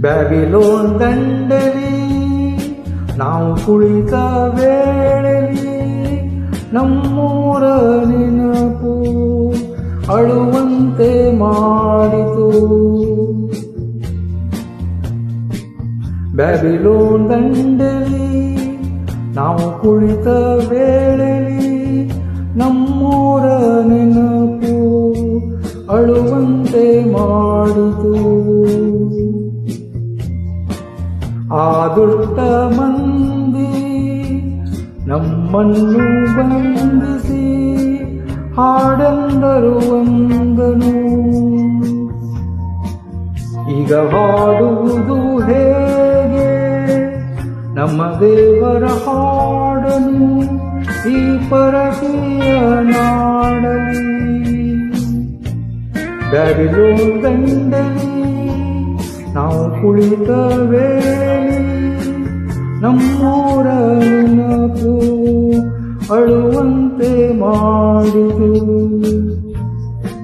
Babylon ದಂಡಲಿ ನಾವು ಕುಳಿತ ವೇಳೆಲಿ ನಮ್ಮೂರ ನೆನಪು ಅಳುವಂತೆ ಮಾಡಿತು. ಬ್ಯಾಬಿಲೋನ್ ದಂಡಲಿ ನಾವು ಕುಳಿತ ವೇಳೆಲಿ ನಮ್ಮೂರ ನೆನಪು ಅಳುವಂತೆ ಮಾಡಿತು. ಆ ದುಷ್ಟ ಮಂದಿ ನಮ್ಮನ್ನು ಬಂಧಿಸಿ ಹಾಡೆಂದರು ಒಂದನು. ಈಗ ಹಾಡುವುದು ಹೇಗೆ ನಮ್ಮ ದೇವರ ಹಾಡನು ಈ ಪರಕೀಯ ನಾಡಲಿ. ಬ್ಯಾಬಿಲೋನ್ ದಂಡಲಿ ನಾವು ಕುಳಿತ ವೇಳೆ ನಮ್ಮೂರ ನೆನಪು ಅಳುವಂತೆ ಮಾಡಿತು.